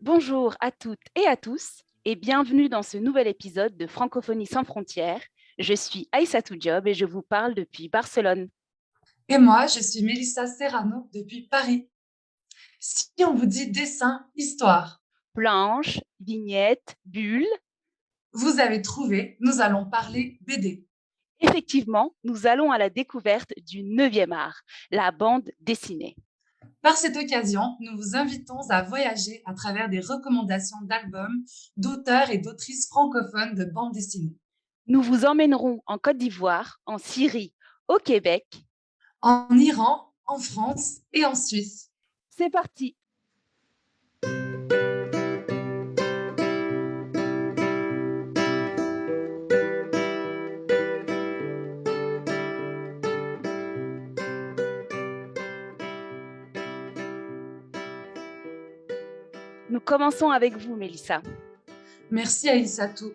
Bonjour à toutes et à tous et bienvenue dans ce nouvel épisode de Francophonie sans frontières. Je suis Aïssatou Diop et je vous parle depuis Barcelone. Et moi, je suis Mélissa Serrano depuis Paris. Si on vous dit dessin, histoire, Planches, vignettes, bulles. vous avez trouvé, nous allons parler BD. Effectivement, nous allons à la découverte du 9e art, la bande dessinée. Par cette occasion, nous vous invitons à voyager à travers des recommandations d'albums, d'auteurs et d'autrices francophones de bande dessinée. Nous vous emmènerons en Côte d'Ivoire, en Syrie, au Québec. En Iran, en France et en Suisse. C'est parti! Nous commençons avec vous, Mélissa. Merci Aïssatou.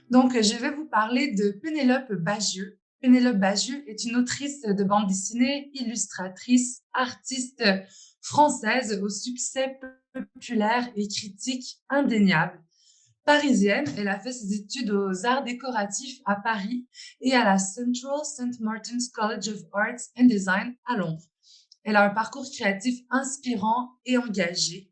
Donc, je vais vous parler de Pénélope Bagieux. Pénélope Bagieux est une autrice de bande dessinée, illustratrice, artiste française au succès populaire et critique indéniable. Parisienne, elle a fait ses études aux arts décoratifs à Paris et à la Central St. Martin's College of Arts and Design à Londres. Elle a un parcours créatif inspirant et engagé.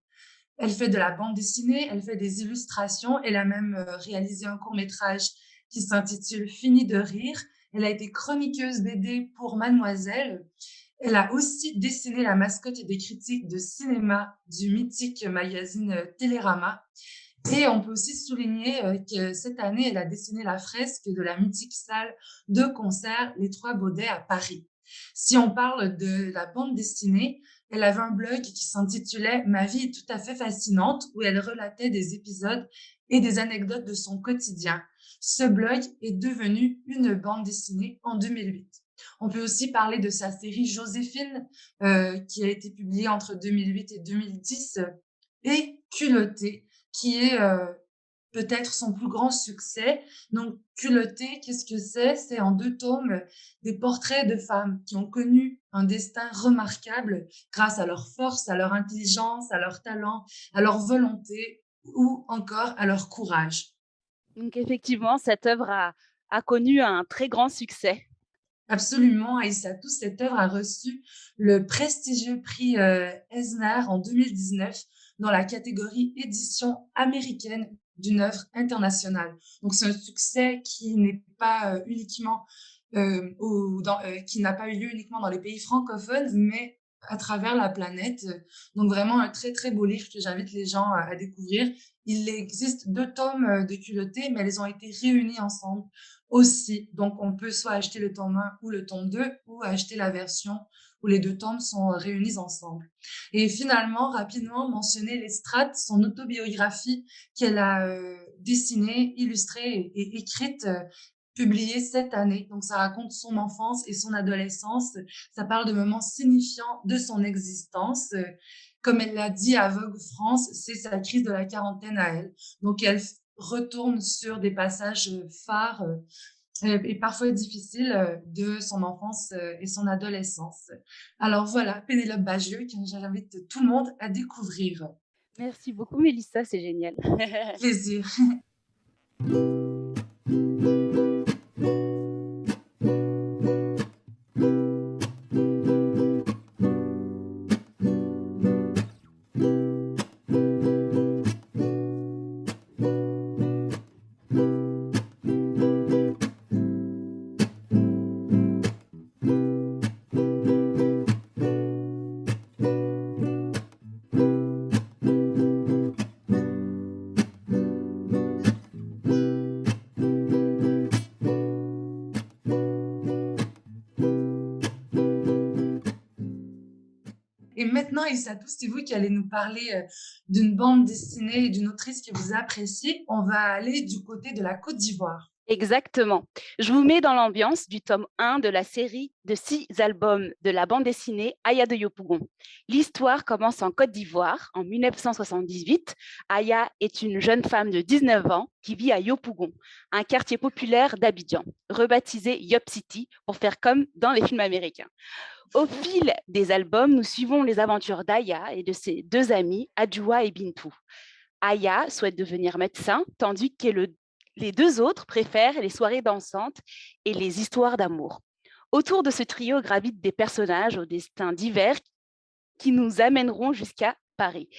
Elle fait de la bande dessinée, elle fait des illustrations. Elle a même réalisé un court-métrage qui s'intitule Fini de rire. Elle a été chroniqueuse BD pour Mademoiselle. Elle a aussi dessiné la mascotte des critiques de cinéma du mythique magazine Télérama. Et on peut aussi souligner que cette année, elle a dessiné la fresque de la mythique salle de concert Les Trois Baudets à Paris. Si on parle de la bande dessinée, elle avait un blog qui s'intitulait Ma vie est tout à fait fascinante, où elle relatait des épisodes et des anecdotes de son quotidien. Ce blog est devenu une bande dessinée en 2008. On peut aussi parler de sa série Joséphine, qui a été publiée entre 2008 et 2010, et Culotté, qui est peut-être son plus grand succès. Donc, Culotté, qu'est-ce que c'est? C'est en 2 tomes des portraits de femmes qui ont connu un destin remarquable grâce à leur force, à leur intelligence, à leur talent, à leur volonté ou encore à leur courage. Donc effectivement, cette œuvre a connu un très grand succès. Absolument, Aïssatou, cette œuvre a reçu le prestigieux prix Eisner en 2019 dans la catégorie édition américaine d'une œuvre internationale. Donc, c'est un succès qui n'est pas uniquement qui n'a pas eu lieu uniquement dans les pays francophones, mais à travers la planète. Donc, vraiment un très, très beau livre que j'invite les gens à découvrir. Il existe 2 tomes de Culotté, mais elles ont été réunis ensemble aussi. Donc, on peut soit acheter le tome 1 ou le tome 2 ou acheter la version où les 2 tomes sont réunis ensemble. Et finalement, rapidement, mentionner Lestrade, son autobiographie qu'elle a dessinée, illustrée et écrite, publiée cette année. Donc, ça raconte son enfance et son adolescence. Ça parle de moments signifiants de son existence. Comme elle l'a dit à Vogue France, c'est sa crise de la quarantaine à elle. Donc, elle retourne sur des passages phares et parfois difficiles de son enfance et son adolescence. Alors voilà, Pénélope Bagieux, que j'invite tout le monde à découvrir. Merci beaucoup, Mélissa, c'est génial. Plaisir. Et maintenant, Issatou, c'est vous qui allez nous parler d'une bande dessinée et d'une autrice que vous appréciez. On va aller du côté de la Côte d'Ivoire. Exactement. Je vous mets dans l'ambiance du tome 1 de la série de 6 albums de la bande dessinée Aya de Yopougon. L'histoire commence en Côte d'Ivoire en 1978. Aya est une jeune femme de 19 ans qui vit à Yopougon, un quartier populaire d'Abidjan, rebaptisé Yop City pour faire comme dans les films américains. Au fil des albums, nous suivons les aventures d'Aya et de ses deux amis, Adjoua et Bintou. Aya souhaite devenir médecin, tandis que les deux autres préfèrent les soirées dansantes et les histoires d'amour. Autour de ce trio gravitent des personnages au destin divers qui nous amèneront jusqu'à Paris.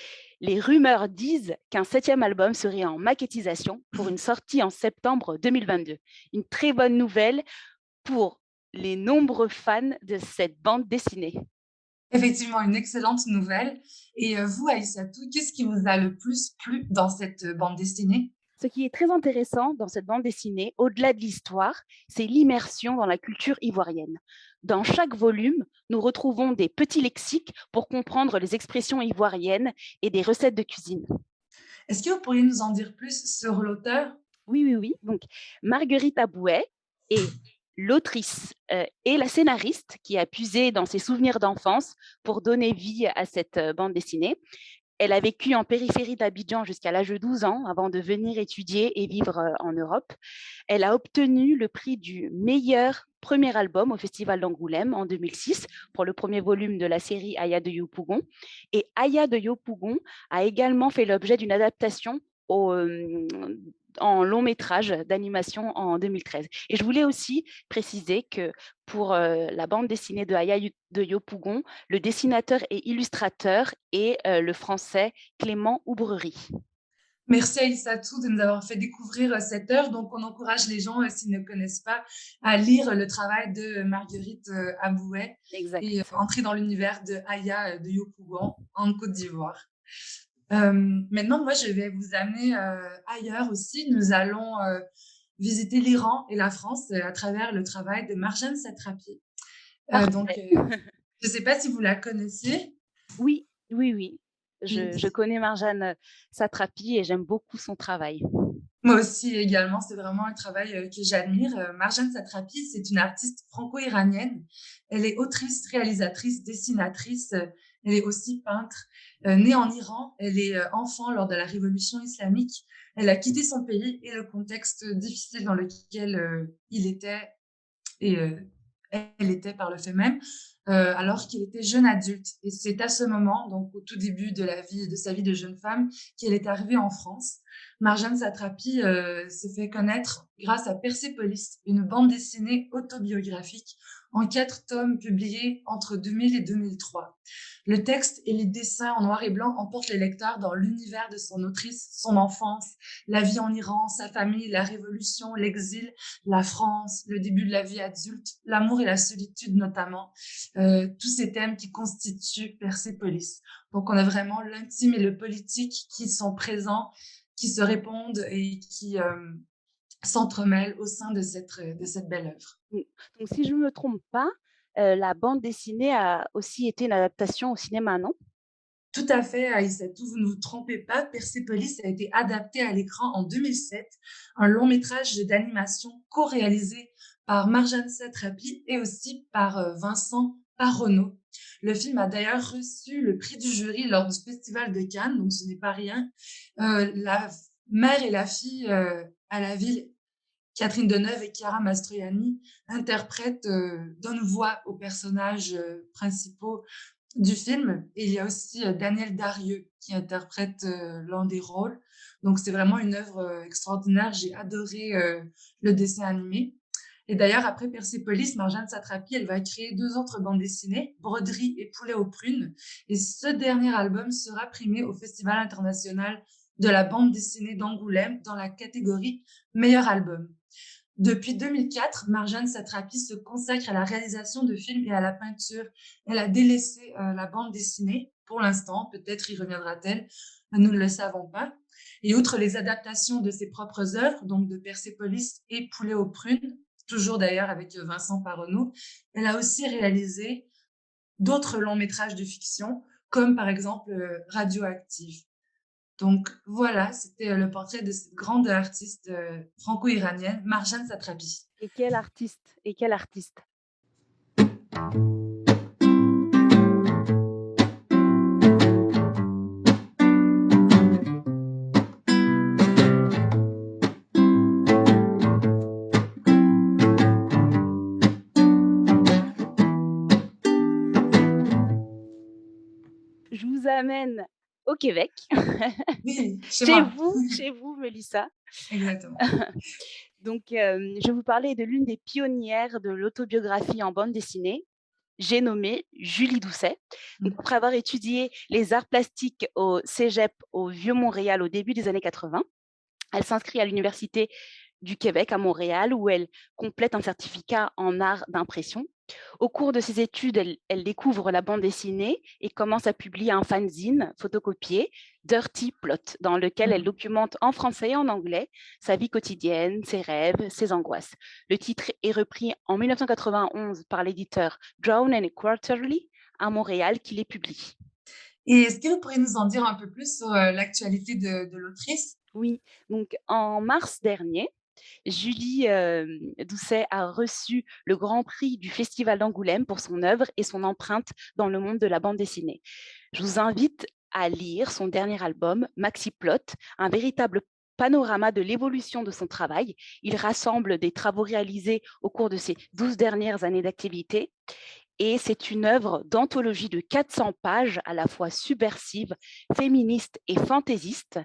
Les rumeurs disent qu'un septième album serait en maquettisation pour une sortie en septembre 2022. Une très bonne nouvelle pour les nombreux fans de cette bande dessinée. Effectivement, une excellente nouvelle. Et vous, Aïssatou, qu'est-ce qui vous a le plus plu dans cette bande dessinée? Ce qui est très intéressant dans cette bande dessinée, au-delà de l'histoire, c'est l'immersion dans la culture ivoirienne. Dans chaque volume, nous retrouvons des petits lexiques pour comprendre les expressions ivoiriennes et des recettes de cuisine. Est-ce que vous pourriez nous en dire plus sur l'auteur? Oui, oui, oui. Donc, Marguerite Abouet est l'autrice et la scénariste qui a puisé dans ses souvenirs d'enfance pour donner vie à cette bande dessinée. Elle a vécu en périphérie d'Abidjan jusqu'à l'âge de 12 ans avant de venir étudier et vivre en Europe. Elle a obtenu le prix du meilleur premier album au Festival d'Angoulême en 2006 pour le premier volume de la série Aya de Yopougon. Et Aya de Yopougon a également fait l'objet d'une adaptation en long métrage d'animation en 2013. Et je voulais aussi préciser que pour la bande dessinée de Aya de Yopougon, le dessinateur et illustrateur est le français Clément Oubrerie. Merci Aïssatou de nous avoir fait découvrir cette œuvre. Donc, on encourage les gens, s'ils ne connaissent pas, à lire le travail de Marguerite Abouet et Exact. entrer dans l'univers de Aya de Yopougon en Côte d'Ivoire. Maintenant, moi, je vais vous amener ailleurs aussi. Nous allons visiter l'Iran et la France à travers le travail de Marjane Satrapi. Donc, Parfait. je ne sais pas si vous la connaissez. Oui, oui, oui. Oui. Je connais Marjane Satrapi et j'aime beaucoup son travail. Moi aussi également, c'est vraiment un travail que j'admire. Marjane Satrapi, c'est une artiste franco-iranienne. Elle est autrice, réalisatrice, dessinatrice. Elle est aussi peintre. Née en Iran, elle est enfant lors de la révolution islamique. Elle a quitté son pays et le contexte difficile dans lequel il était et elle était par le fait même, alors qu'il était jeune adulte. Et c'est à ce moment, donc au tout début de la vie, de sa vie de jeune femme, qu'elle est arrivée en France. Marjane Satrapi s'est fait connaître grâce à Persépolis, une bande dessinée autobiographique en 4 tomes publiés entre 2000 et 2003. Le texte et les dessins en noir et blanc emportent les lecteurs dans l'univers de son autrice, son enfance, la vie en Iran, sa famille, la révolution, l'exil, la France, le début de la vie adulte, l'amour et la solitude notamment, tous ces thèmes qui constituent Persépolis. Donc on a vraiment l'intime et le politique qui sont présents, qui se répondent et qui s'entremêlent au sein de cette belle œuvre. Donc, si je ne me trompe pas, la bande dessinée a aussi été une adaptation au cinéma, non? Tout à fait, Aïssatou, vous ne vous trompez pas, Persépolis a été adapté à l'écran en 2007, un long métrage d'animation co-réalisé par Marjane Satrapi et aussi par Vincent Paronneau. Le film a d'ailleurs reçu le prix du jury lors du Festival de Cannes, donc ce n'est pas rien. La mère et la fille à la ville, Catherine Deneuve et Chiara Mastroianni, interprètent, donnent voix aux personnages principaux du film. Et il y a aussi Daniel Darieux qui interprète l'un des rôles. Donc c'est vraiment une œuvre extraordinaire. J'ai adoré le dessin animé. Et d'ailleurs, après Persépolis, Marjane Satrapi, elle va créer 2 autres bandes dessinées, Broderie et Poulet aux prunes. Et ce dernier album sera primé au Festival international de la bande dessinée d'Angoulême dans la catégorie meilleur album. Depuis 2004, Marjane Satrapi se consacre à la réalisation de films et à la peinture. Elle a délaissé la bande dessinée pour l'instant, peut-être y reviendra-t-elle, nous ne le savons pas. Et outre les adaptations de ses propres œuvres, donc de Persépolis et Poulet aux prunes, toujours d'ailleurs avec Vincent Paronneau, elle a aussi réalisé d'autres longs métrages de fiction, comme par exemple Radioactive. Donc voilà, c'était le portrait de cette grande artiste franco-iranienne, Marjane Satrapi. Et quel artiste! Et quel artiste! Je vous amène au Québec, Oui, chez moi, chez vous, Mélissa. exactement. Donc, je vais vous parler de l'une des pionnières de l'autobiographie en bande dessinée. J'ai nommé Julie Doucet. Donc, Mm. après avoir étudié les arts plastiques au Cégep au Vieux-Montréal au début des années 80, elle s'inscrit à l'Université du Québec à Montréal où elle complète un certificat en art d'impression. Au cours de ses études, elle découvre la bande dessinée et commence à publier un fanzine photocopié, Dirty Plot, dans lequel elle Mm. documente en français et en anglais sa vie quotidienne, ses rêves, ses angoisses. Le titre est repris en 1991 par l'éditeur Drown and Quarterly à Montréal qui les publie. Et est-ce que vous pourriez nous en dire un peu plus sur l'actualité de l'autrice? Oui, donc en mars dernier, Julie Doucet a reçu le Grand Prix du Festival d'Angoulême pour son œuvre et son empreinte dans le monde de la bande dessinée. Je vous invite à lire son dernier album, Maxi Plot, un véritable panorama de l'évolution de son travail. Il rassemble des travaux réalisés au cours de ses 12 dernières années d'activité et c'est une œuvre d'anthologie de 400 pages, à la fois subversive, féministe et fantaisiste.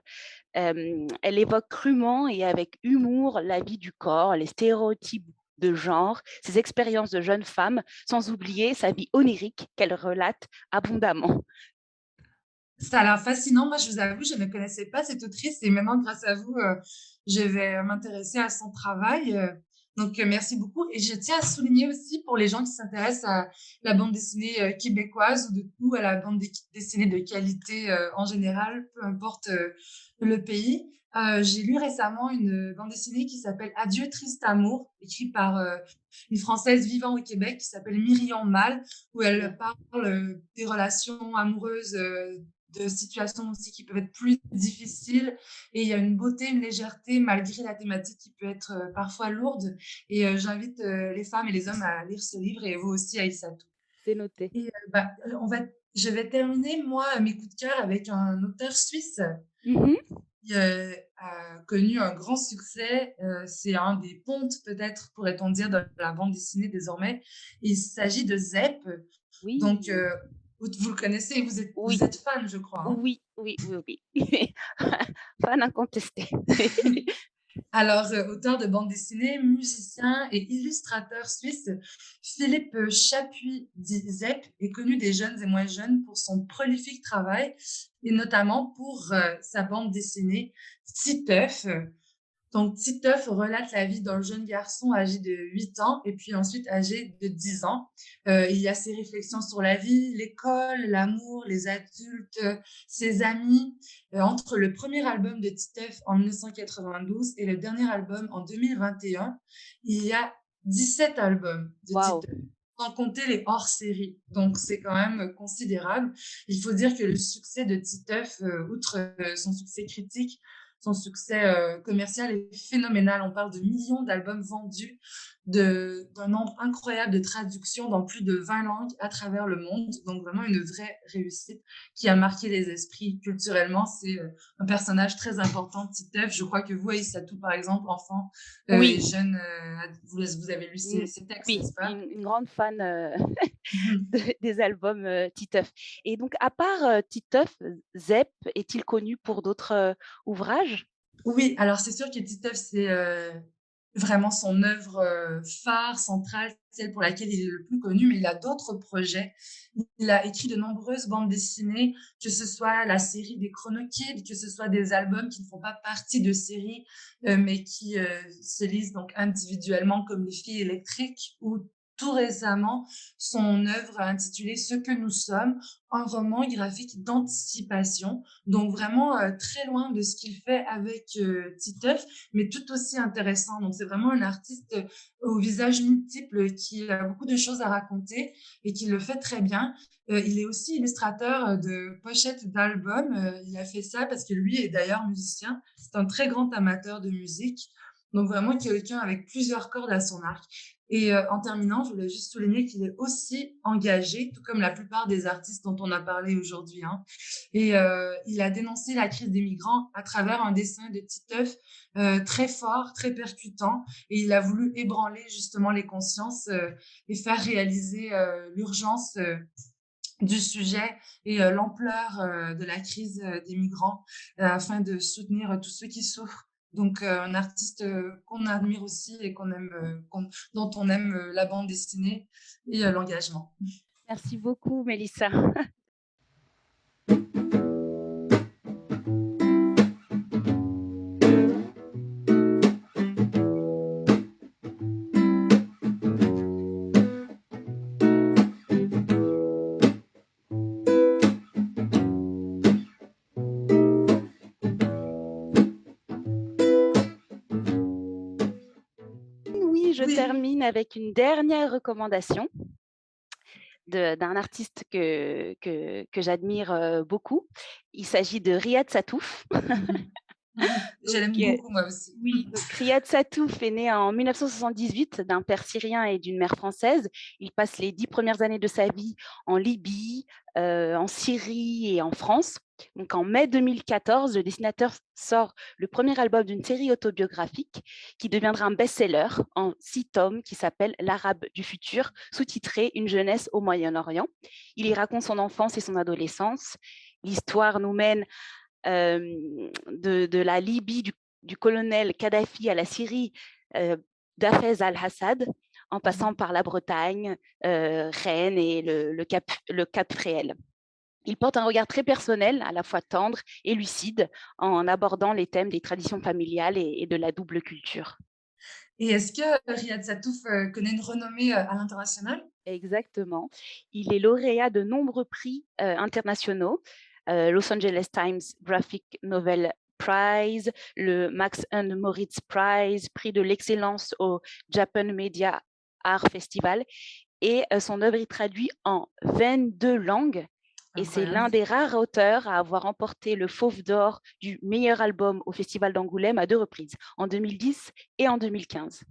Elle évoque crûment et avec humour la vie du corps, les stéréotypes de genre, ses expériences de jeune femme, sans oublier sa vie onirique qu'elle relate abondamment. Ça a l'air fascinant. Moi, je vous avoue, je ne connaissais pas cette autrice et maintenant, grâce à vous, je vais m'intéresser à son travail. Donc, merci beaucoup. Et je tiens à souligner aussi pour les gens qui s'intéressent à la bande dessinée québécoise ou à la bande dessinée de qualité en général, peu importe le pays. J'ai lu récemment une bande dessinée qui s'appelle Adieu triste amour, écrite par une Française vivant au Québec qui s'appelle Myriam Mal, où elle parle des relations amoureuses de situations aussi qui peuvent être plus difficiles. Et il y a une beauté, une légèreté malgré la thématique qui peut être parfois lourde. Et j'invite les femmes et les hommes à lire ce livre et vous aussi, Aïssatou. C'est noté. Et je vais terminer, moi, mes coups de cœur avec un auteur suisse Mhm. qui a connu un grand succès. C'est un des pontes, peut-être, pourrait-on dire, de la bande dessinée désormais. Il s'agit de Zep. Donc, Oui, vous le connaissez, oui, vous êtes fan, je crois, hein. oui, oui, oui, oui. Fan incontesté. Alors, auteur de bande dessinée, musicien et illustrateur suisse, Philippe Chapuis, dit Zep, est connu des jeunes et moins jeunes pour son prolifique travail et notamment pour sa bande dessinée Titeuf. Donc, Titeuf relate la vie d'un jeune garçon âgé de 8 ans et puis ensuite âgé de 10 ans. Il y a ses réflexions sur la vie, l'école, l'amour, les adultes, ses amis. Entre le premier album de Titeuf en 1992 et le dernier album en 2021, il y a 17 albums de Waouh. Titeuf, sans compter les hors-séries. Donc, c'est quand même considérable. Il faut dire que le succès de Titeuf, outre son succès critique, son succès commercial est phénoménal. On parle de millions d'albums vendus, d'un nombre incroyable de traductions dans plus de 20 langues à travers le monde. Donc vraiment une vraie réussite qui a marqué les esprits culturellement. C'est un personnage très important de Titeuf. Je crois que vous, Aïssatou, par exemple, enfant et Oui, jeune, vous avez lu ses textes, oui, n'est-ce pas? une grande fan des albums Titeuf. Et donc, à part Titeuf, Zep est-il connu pour d'autres ouvrages? Oui, alors c'est sûr que Titeuf, c'est vraiment son œuvre phare, centrale, celle pour laquelle il est le plus connu, mais il a d'autres projets. Il a écrit de nombreuses bandes dessinées, que ce soit la série des Chronokids, que ce soit des albums qui ne font pas partie de séries, mais qui se lisent donc individuellement comme Les Filles électriques ou tout récemment son œuvre intitulée Ce que nous sommes, un roman graphique d'anticipation. Donc vraiment très loin de ce qu'il fait avec Titeuf, mais tout aussi intéressant. Donc c'est vraiment un artiste au visage multiple qui a beaucoup de choses à raconter et qui le fait très bien. Il est aussi illustrateur de pochettes d'albums. Il a fait ça parce que lui est d'ailleurs musicien. C'est un très grand amateur de musique. Donc vraiment quelqu'un avec plusieurs cordes à son arc. Et en terminant, je voulais juste souligner qu'il est aussi engagé, tout comme la plupart des artistes dont on a parlé aujourd'hui, hein. Et il a dénoncé la crise des migrants à travers un dessin de Titeuf très fort, très percutant. Et il a voulu ébranler justement les consciences et faire réaliser l'urgence du sujet et l'ampleur de la crise des migrants afin de soutenir tous ceux qui souffrent. Donc, un artiste qu'on admire aussi et qu'on aime, dont on aime la bande dessinée et l'engagement. Merci beaucoup, Mélissa. Oui, je Oui, termine avec une dernière recommandation d'un artiste que j'admire beaucoup. Il s'agit de Riyad Sattouf. je Donc, l'aime beaucoup moi aussi. oui, donc Riyad Sattouf est né en 1978 d'un père syrien et d'une mère française. Il passe les 10 premières années de sa vie en Libye, en Syrie et en France. Donc en mai 2014, le dessinateur sort le premier album d'une série autobiographique qui deviendra un best-seller en 6 tomes qui s'appelle L'Arabe du futur, sous-titré Une jeunesse au Moyen-Orient. Il y raconte son enfance et son adolescence. L'histoire nous mène de la Libye du colonel Kadhafi à la Syrie d'Hafez al-Assad, en passant par la Bretagne, Rennes et le Cap Fréhel. Il porte un regard très personnel, à la fois tendre et lucide, en abordant les thèmes des traditions familiales et de la double culture. Et est-ce que Riyad Sattouf connaît une renommée à l'international? Exactement. Il est lauréat de nombreux prix internationaux, Los Angeles Times Graphic Novel Prize, le Max and Moritz Prize, prix de l'excellence au Japan Media Art Festival. Et son œuvre est traduite en 22 langues. Et c'est Incroyable. l'un des rares auteurs à avoir remporté le Fauve d'or du meilleur album au Festival d'Angoulême à 2 reprises, en 2010 et en 2015.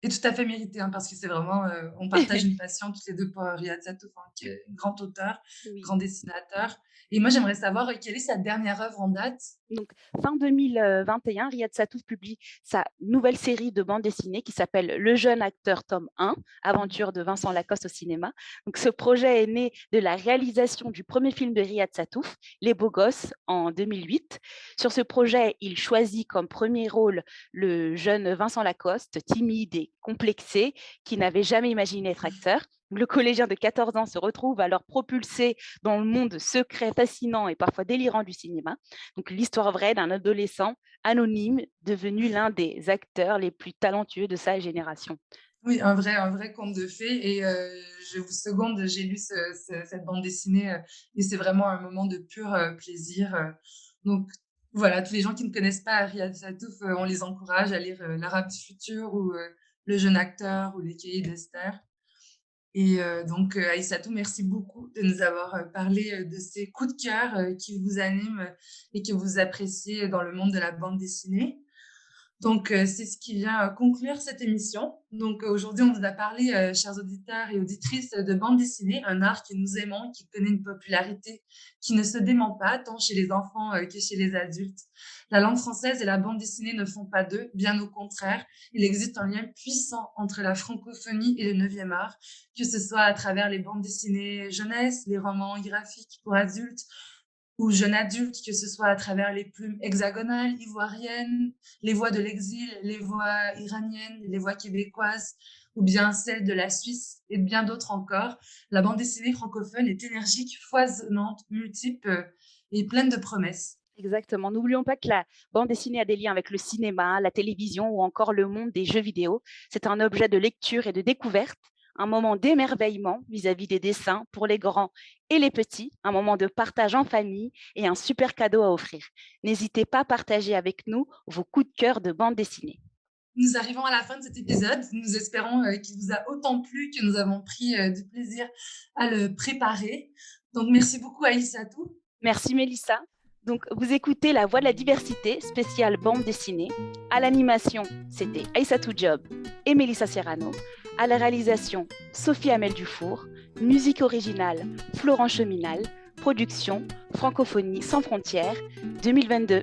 Et tout à fait mérité, hein, parce que c'est vraiment, on partage une passion toutes les 2 pour Riyad Sattouf, hein, qui est un grand auteur, Oui. grand dessinateur. Et moi, j'aimerais savoir quelle est sa dernière œuvre en date? Donc, fin 2021, Riyad Sattouf publie sa nouvelle série de bande dessinée qui s'appelle Le jeune acteur tome 1, aventure de Vincent Lacoste au cinéma. Donc, ce projet est né de la réalisation du premier film de Riyad Sattouf, Les Beaux Gosses, en 2008. Sur ce projet, il choisit comme premier rôle le jeune Vincent Lacoste, timide et complexé, qui n'avait jamais imaginé être acteur. Le collégien de 14 ans se retrouve alors propulsé dans le monde secret, fascinant et parfois délirant du cinéma. Donc, l'histoire vraie d'un adolescent anonyme devenu l'un des acteurs les plus talentueux de sa génération. Oui, un vrai conte de fées et je vous seconde, j'ai lu cette bande dessinée, et c'est vraiment un moment de pur, plaisir, donc voilà, tous les gens qui ne connaissent pas Riyad Sattouf, on les encourage à lire, L'Arabe du futur ou Le jeune acteur ou Les Cahiers d'Esther. Et donc, Aïssatou, merci beaucoup de nous avoir parlé de ces coups de cœur qui vous animent et que vous appréciez dans le monde de la bande dessinée. Donc, c'est ce qui vient conclure cette émission. Donc, aujourd'hui, on vous a parlé, chers auditeurs et auditrices, de bande dessinée, un art que nous aimons, qui connaît une popularité qui ne se dément pas, tant chez les enfants que chez les adultes. La langue française et la bande dessinée ne font pas deux, bien au contraire. Il existe un lien puissant entre la francophonie et le 9e art, que ce soit à travers les bandes dessinées jeunesse, les romans graphiques pour adultes, ou jeunes adultes, que ce soit à travers les plumes hexagonales, ivoiriennes, les voix de l'exil, les voix iraniennes, les voix québécoises, ou bien celles de la Suisse et bien d'autres encore. La bande dessinée francophone est énergique, foisonnante, multiple et pleine de promesses. Exactement. N'oublions pas que la bande dessinée a des liens avec le cinéma, la télévision ou encore le monde des jeux vidéo. C'est un objet de lecture et de découverte, un moment d'émerveillement vis-à-vis des dessins pour les grands et les petits, un moment de partage en famille et un super cadeau à offrir. N'hésitez pas à partager avec nous vos coups de cœur de bande dessinée. Nous arrivons à la fin de cet épisode. Nous espérons qu'il vous a autant plu que nous avons pris du plaisir à le préparer. Donc, merci beaucoup Aïssatou. Merci Mélissa. Donc, vous écoutez La Voix de la Diversité, spéciale bande dessinée. À l'animation, c'était Aïssatou Diop et Mélissa Serrano. À la réalisation, Sophie Amel Dufour. Musique originale, Florent Cheminal. Production, Francophonie sans frontières, 2022.